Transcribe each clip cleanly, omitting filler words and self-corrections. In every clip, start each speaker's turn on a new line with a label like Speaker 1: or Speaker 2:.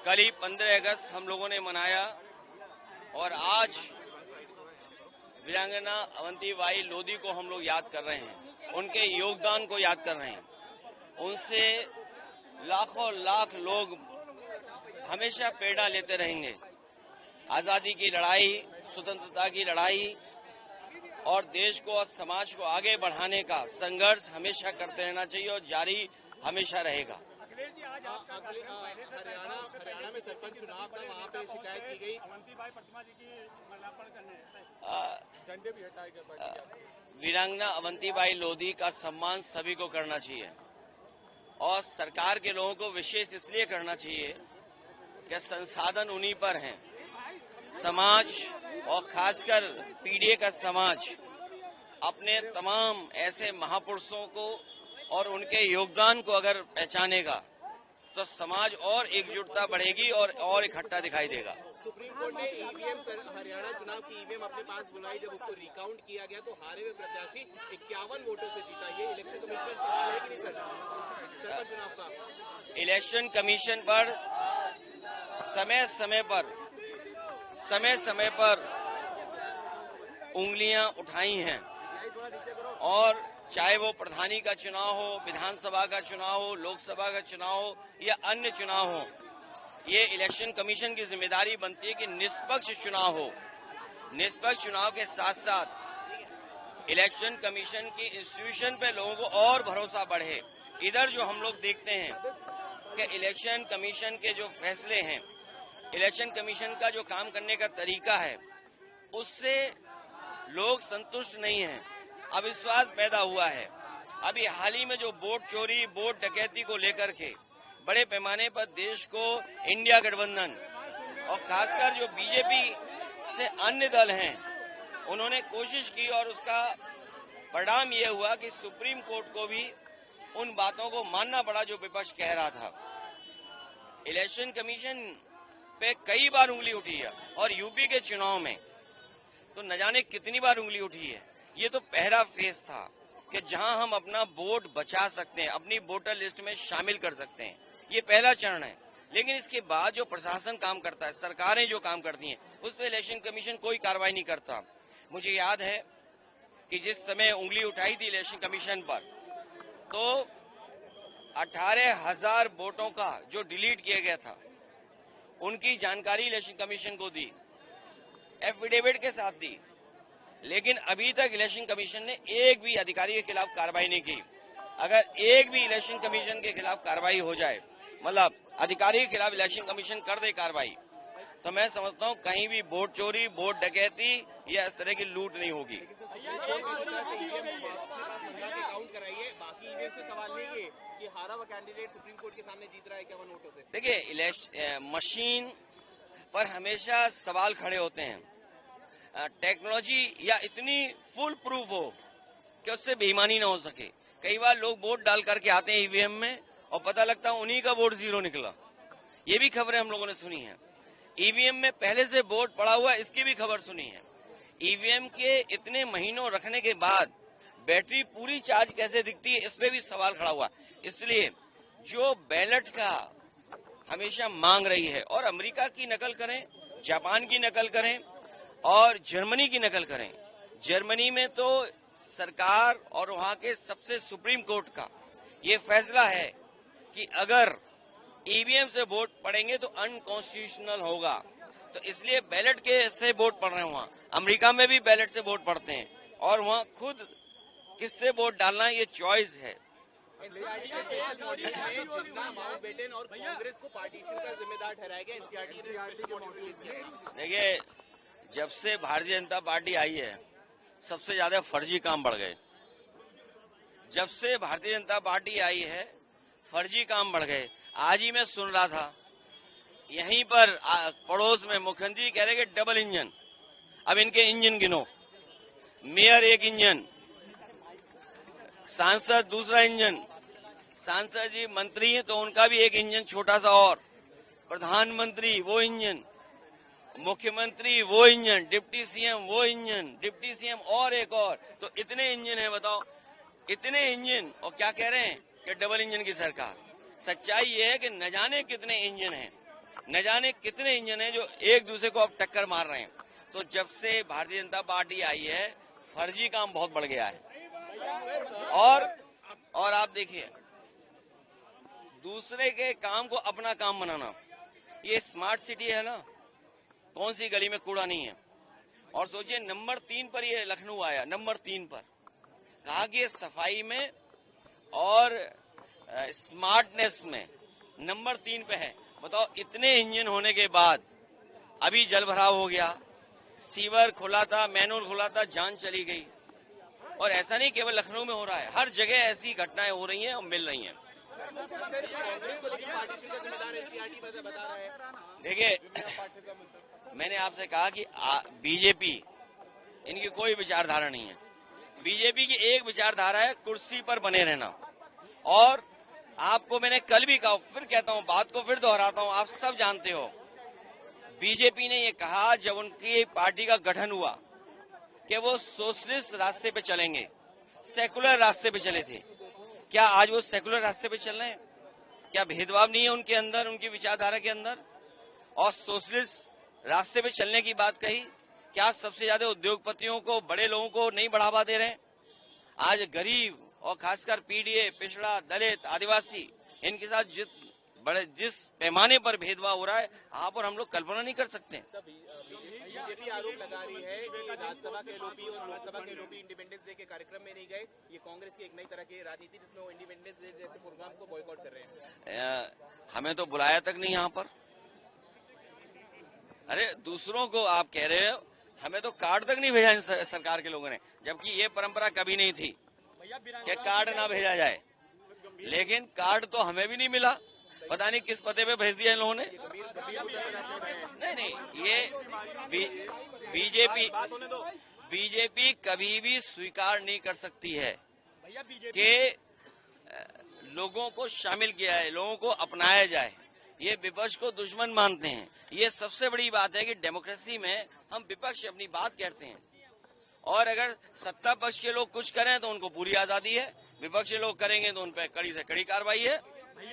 Speaker 1: कल ही 15 अगस्त हम लोगों ने मनाया और आज वीरांगना अवंतीबाई लोधी को हम लोग याद कर रहे हैं, उनके योगदान को याद कर रहे हैं। उनसे लाखों लाख लोग हमेशा प्रेरणा लेते रहेंगे। आजादी की लड़ाई, स्वतंत्रता की लड़ाई और देश को और समाज को आगे बढ़ाने का संघर्ष हमेशा करते रहना चाहिए और जारी हमेशा रहेगा।
Speaker 2: हरियाणा में सरपंच चुनाव था, वहाँ पे शिकायत की गई अवंतीबाई प्रतिमा जी की माल्यार्पण करने, झंडे भी हटाए गए।
Speaker 1: वीरांगना अवंतीबाई लोधी का सम्मान सभी को करना चाहिए और सरकार के लोगों को विशेष इसलिए करना चाहिए कि संसाधन उन्हीं पर हैं। समाज और खासकर पीढ़ी का समाज अपने तमाम ऐसे महापुरुषों को और उनके योगदान को अगर पहचानेगा तो समाज और एकजुटता बढ़ेगी और इकट्ठा दिखाई देगा।
Speaker 2: सुप्रीम कोर्ट ने ईवीएम हरियाणा चुनाव की ईवीएम अपने पास बुलाई, जब उसको रिकाउंट किया गया तो हारे हुए प्रत्याशी 51 वोटों से जीता। ये इलेक्शन कमीशन पर सवाल है कि नहीं सर सरपंच चुनाव का?
Speaker 1: इलेक्शन कमीशन पर समय समय पर उंगलियां उठाई हैं और चाहे वो प्रधानी का चुनाव हो, विधानसभा का चुनाव हो, लोकसभा का चुनाव हो या अन्य चुनाव हो, ये इलेक्शन कमीशन की जिम्मेदारी बनती है कि निष्पक्ष चुनाव हो। निष्पक्ष चुनाव के साथ साथ इलेक्शन कमीशन की इंस्टीट्यूशन पे लोगों को और भरोसा बढ़े। इधर जो हम लोग देखते हैं कि इलेक्शन कमीशन के जो फैसले हैं, इलेक्शन कमीशन का जो काम करने का तरीका है, उससे लोग संतुष्ट नहीं हैं, अविश्वास पैदा हुआ है। अभी हाल ही में जो वोट चोरी, वोट डकैती को लेकर के बड़े पैमाने पर देश को इंडिया गठबंधन और खासकर जो बीजेपी से अन्य दल हैं, उन्होंने कोशिश की और उसका परिणाम ये हुआ कि सुप्रीम कोर्ट को भी उन बातों को मानना पड़ा जो विपक्ष कह रहा था। इलेक्शन कमीशन पे कई बार उंगली उठी है और यूपी के चुनाव में तो न जाने कितनी बार उंगली उठी है। ये तो पहला फेज था कि जहां हम अपना वोट बचा सकते हैं, अपनी वोटर लिस्ट में शामिल कर सकते हैं, ये पहला चरण है। लेकिन इसके बाद जो प्रशासन काम करता है, सरकारें जो काम करती हैं, उस पर इलेक्शन कमीशन कोई कार्रवाई नहीं करता। मुझे याद है कि जिस समय उंगली उठाई थी इलेक्शन कमीशन पर, तो 18,000 वोटों का जो डिलीट किया गया था, उनकी जानकारी इलेक्शन कमीशन को दी, एफिडेविट के साथ दी। लेकिन अभी तक इलेक्शन कमीशन ने एक भी अधिकारी के खिलाफ कार्रवाई नहीं की। अगर एक भी इलेक्शन कमीशन के खिलाफ कार्रवाई हो जाए, मतलब अधिकारी के खिलाफ इलेक्शन कमीशन कर दे कार्रवाई, तो मैं समझता हूँ कहीं भी वोट चोरी, वोट डकैती या इस तरह की लूट नहीं होगी। देखिए, मशीन पर हमेशा सवाल खड़े होते हैं। टेक्नोलॉजी या इतनी फुल प्रूफ हो कि उससे बेईमानी ना हो सके। कई बार लोग वोट डाल करके आते हैं ईवीएम में और पता लगता है उन्हीं का वोट जीरो निकला। ये भी खबरें हम लोगों ने सुनी है। ईवीएम में पहले से वोट पड़ा हुआ, इसकी भी खबर सुनी है। ईवीएम के इतने महीनों रखने के बाद बैटरी पूरी चार्ज कैसे दिखती है, इस पे भी सवाल खड़ा हुआ। इसलिए जो बैलेट का हमेशा मांग रही है, और अमेरिका की नकल करें, जापान की नकल करें और जर्मनी की नकल करें। जर्मनी में तो सरकार और वहां के सबसे सुप्रीम कोर्ट का ये फैसला है कि अगर ईवीएम से वोट पड़ेंगे तो अनकॉन्स्टिट्यूशनल होगा। तो इसलिए बैलेट के से वोट पड़ रहे हैं। वहां अमेरिका में भी बैलेट से वोट पड़ते हैं और वहां खुद किससे वोट डालना है ये चॉइस है। देखिए, जब से भारतीय जनता पार्टी आई है, सबसे ज्यादा फर्जी काम बढ़ गए। जब से भारतीय जनता पार्टी आई है, फर्जी काम बढ़ गए। आज ही मैं सुन रहा था, यहीं पर पड़ोस में मुख्यमंत्री कह रहे कि डबल इंजन। अब इनके इंजन गिनो, मेयर एक इंजन, सांसद दूसरा इंजन, सांसद जी मंत्री हैं तो उनका भी एक इंजन छोटा सा, और प्रधानमंत्री वो इंजन, मुख्यमंत्री वो इंजन, डिप्टी सीएम वो इंजन, डिप्टी सीएम और एक और, तो इतने इंजन है। बताओ, इतने इंजन और क्या कह रहे हैं कि डबल इंजन की सरकार। सच्चाई ये है कि न जाने कितने इंजन हैं, न जाने कितने इंजन हैं जो एक दूसरे को अब टक्कर मार रहे हैं। तो जब से भारतीय जनता पार्टी आई है, फर्जी काम बहुत बढ़ गया है। और आप देखिए, दूसरे के काम को अपना काम बनाना। ये स्मार्ट सिटी है ना, कौन सी गली में कूड़ा नहीं है। और सोचिए, नंबर 3 पर ये लखनऊ आया, नंबर 3 पर। कहा कि सफाई में और स्मार्टनेस में नंबर 3 पे है। बताओ, इतने इंजन होने के बाद अभी जल भराव हो गया, सीवर खुला था, मैनहोल खुला था, जान चली गई। और ऐसा नहीं केवल लखनऊ में हो रहा है, हर जगह ऐसी घटनाएं हो रही हैं और मिल रही हैं। देखिए, मैंने आपसे कहा कि बीजेपी, इनकी कोई विचारधारा नहीं है। बीजेपी की एक विचारधारा है कुर्सी पर बने रहना। और आपको मैंने कल भी कहा, फिर कहता हूं, बात को फिर दोहराता हूं, आप सब जानते हो, बीजेपी ने ये कहा जब उनकी पार्टी का गठन हुआ कि वो सोशलिस्ट रास्ते पे चलेंगे, सेकुलर रास्ते पे चले थे। क्या आज वो सेकुलर रास्ते पे चल रहे हैं? क्या भेदभाव नहीं है उनके अंदर, उनकी विचारधारा के अंदर? और सोशलिस्ट रास्ते पे चलने की बात कही, क्या सबसे ज्यादा उद्योगपतियों को, बड़े लोगों को नहीं बढ़ावा दे रहे हैं? आज गरीब और खासकर पीडीए, पिछड़ा, दलित, आदिवासी, इनके साथ जिस पैमाने पर भेदभाव हो रहा है, आप और हम लोग कल्पना नहीं कर सकते।
Speaker 2: बीजेपी आरोप लगा रही है कि राज्यसभा के एलओपी और लोकसभा के एलओपी इंडिपेंडेंस डे के कार्यक्रम में नहीं गए। ये कांग्रेस की एक नई तरह की राजनीति, जिसमें वो इंडिपेंडेंस डे जैसे प्रोग्राम को बॉयकॉट कर रहे हैं।
Speaker 1: हमें तो बुलाया तक नहीं यहाँ पर। अरे, दूसरों को आप कह रहे हो, हमें तो कार्ड तक नहीं भेजा इन सरकार के लोगों ने, जबकि ये परंपरा कभी नहीं थी कि कार्ड ना भेजा जाए। लेकिन कार्ड तो हमें भी नहीं मिला, पता नहीं किस पते पे भेज दिया इन लोगों ने। नहीं, ये बीजेपी कभी भी स्वीकार नहीं कर सकती है कि लोगों को शामिल किया है, लोगों को अपनाया जाए। ये विपक्ष को दुश्मन मानते हैं। ये सबसे बड़ी बात है कि डेमोक्रेसी में हम विपक्ष अपनी बात कहते हैं, और अगर सत्ता पक्ष के लोग कुछ करें तो उनको पूरी आजादी है, विपक्ष के लोग करेंगे तो उन पर कड़ी से कड़ी कार्रवाई है।
Speaker 3: जो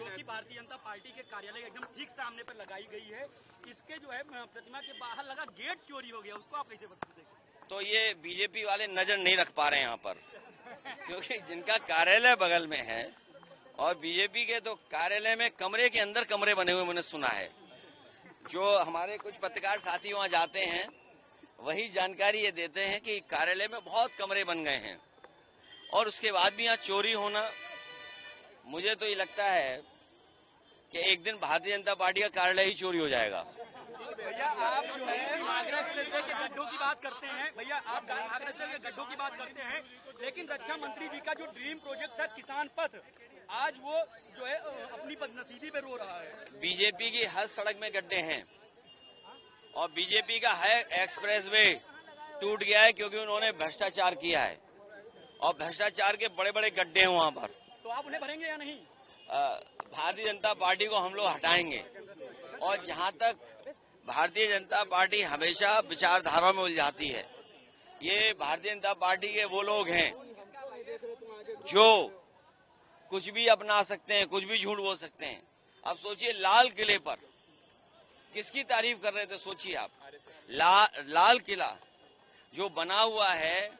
Speaker 3: कि भारतीय जनता पार्टी के कार्यालय एकदम ठीक सामने पर लगाई गई है, इसके जो है प्रतिमा के बाहर लगा गेट चोरी हो गया, उसको आप कैसे बताते?
Speaker 1: तो ये बीजेपी वाले नजर नहीं रख पा रहे हैं यहाँ पर, क्योंकि जिनका कार्यालय बगल में है, और बीजेपी के तो कार्यालय में कमरे के अंदर कमरे बने हुए मैंने सुना है। जो हमारे कुछ पत्रकार साथी वहाँ जाते हैं, वही जानकारी ये देते हैं कि कार्यालय में बहुत कमरे बन गए हैं, और उसके बाद भी यहाँ चोरी होना। मुझे तो ये लगता है कि एक दिन भारतीय जनता पार्टी का कार्यालय ही चोरी हो जाएगा।
Speaker 3: भैया, आप जो है आगरा एक्सप्रेसवे के गड्ढों की बात करते हैं, भैया आप आगरा एक्सप्रेसवे के गड्ढों की बात करते हैं, लेकिन रक्षा मंत्री जी का जो ड्रीम प्रोजेक्ट था किसान पथ, आज वो जो है अपनी बदनसीबी पे रो रहा है।
Speaker 1: बीजेपी की हर सड़क में गड्ढे हैं, और बीजेपी का है एक्सप्रेसवे टूट गया है क्योंकि उन्होंने भ्रष्टाचार किया है, और भ्रष्टाचार के बड़े बड़े गड्ढे हैं वहाँ पर।
Speaker 3: तो आप उन्हें भरेंगे या नहीं?
Speaker 1: भारतीय जनता पार्टी को हम लोग हटाएंगे। और जहाँ तक भारतीय जनता पार्टी हमेशा विचारधारा में उलझाती है, ये भारतीय जनता पार्टी के वो लोग हैं जो कुछ भी अपना सकते हैं, कुछ भी झूठ बोल सकते हैं। अब सोचिए, लाल किले पर किसकी तारीफ कर रहे थे? सोचिए आप, लाल किला जो बना हुआ है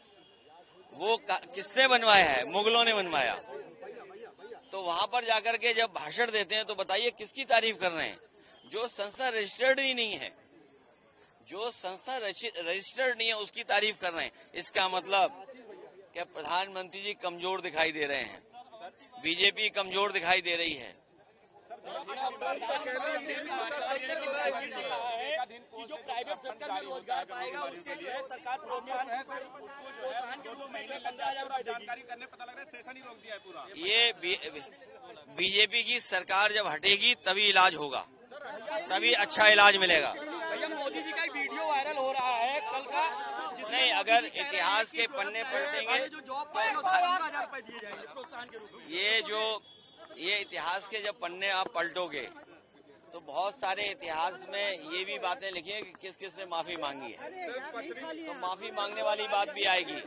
Speaker 1: वो किसने बनवाया है? मुगलों ने बनवाया। तो वहां पर जाकर के जब भाषण देते हैं तो बताइए किसकी तारीफ कर रहे हैं? जो संस्था रजिस्टर्ड ही नहीं है, जो संस्था रजिस्टर्ड नहीं है उसकी तारीफ कर रहे हैं। इसका मतलब कि प्रधानमंत्री जी कमजोर दिखाई दे रहे हैं, बीजेपी कमजोर दिखाई दे रही है।
Speaker 3: जो प्राइवेट सेक्टर में रोजगार पाएगा उसके लिए सरकार प्रोत्साहन के रूप में 15,000
Speaker 2: जानकारी करने पता लग रहा है सेशन ही रोक दिया है पूरा।
Speaker 1: ये बीजेपी की सरकार जब हटेगी तभी इलाज होगा, तभी अच्छा इलाज मिलेगा।
Speaker 3: भैया, मोदी जी का एक वीडियो वायरल हो रहा है कल का,
Speaker 1: नहीं, अगर इतिहास के पन्ने पलटेंगे
Speaker 3: जो जॉब पर 15,000 रुपए दिए जाएंगे प्रोत्साहन के रूप में।
Speaker 1: ये इतिहास के जब पन्ने आप पलटोगे तो बहुत सारे इतिहास में ये भी बातें लिखी है कि किस किस ने माफी मांगी है, तो माफी मांगने वाली बात भी आएगी।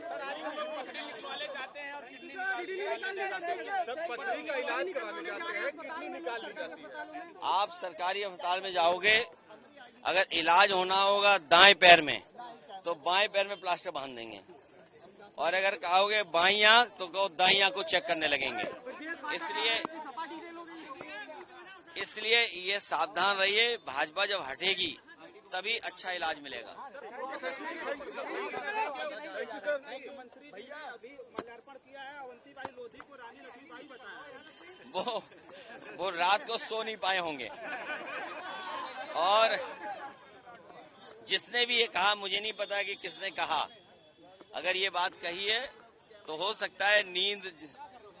Speaker 2: पथरी का इलाज कराने जाते हैं, किडनी निकाल ली जाती है।
Speaker 1: आप सरकारी अस्पताल में जाओगे, अगर इलाज होना होगा दाएं पैर में तो बाएं पैर में प्लास्टर बांध देंगे, और अगर कहोगे बाईं आंख तो कहो दाईं आंख को चेक करने लगेंगे। इसलिए ये सावधान रहिए, भाजपा जब हटेगी तभी अच्छा इलाज मिलेगा।
Speaker 3: भैया अभी माल्यार्पण किया है, अवंतीबाई लोधी को रानी लक्ष्मीबाई बताया।
Speaker 1: वो रात को सो नहीं पाए होंगे। और जिसने भी ये कहा, मुझे नहीं पता कि किसने कहा, अगर ये बात कही है तो हो सकता है नींद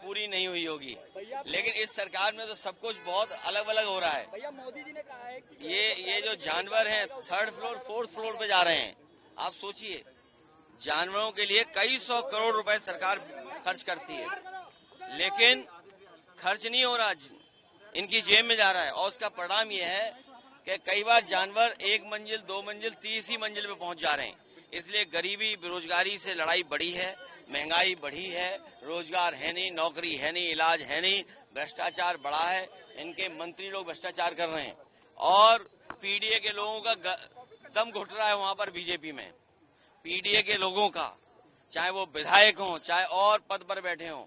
Speaker 1: पूरी नहीं हुई होगी, लेकिन इस सरकार में तो सब कुछ बहुत अलग अलग हो रहा है।
Speaker 3: भैया मोदी जी ने कहा है कि
Speaker 1: ये जो जानवर हैं 3rd फ्लोर 4th फ्लोर पे जा रहे हैं, आप सोचिए, जानवरों के लिए कई 100 करोड़ रुपए सरकार खर्च करती है, लेकिन खर्च नहीं हो रहा, इनकी जेब में जा रहा है। और उसका परिणाम ये है कि कई बार जानवर 1 मंजिल 2 मंजिल 30 मंजिल पे पहुंच जा रहे हैं। इसलिए गरीबी बेरोजगारी से लड़ाई बढ़ी है, महंगाई बढ़ी है, रोजगार है नहीं, नौकरी है नहीं, इलाज है नहीं, भ्रष्टाचार बढ़ा है, इनके मंत्री लोग भ्रष्टाचार कर रहे हैं, और पीडीए के लोगों का दम घुट रहा है वहां पर बीजेपी में। पीडीए के लोगों का, चाहे वो विधायक हों चाहे और पद पर बैठे हों,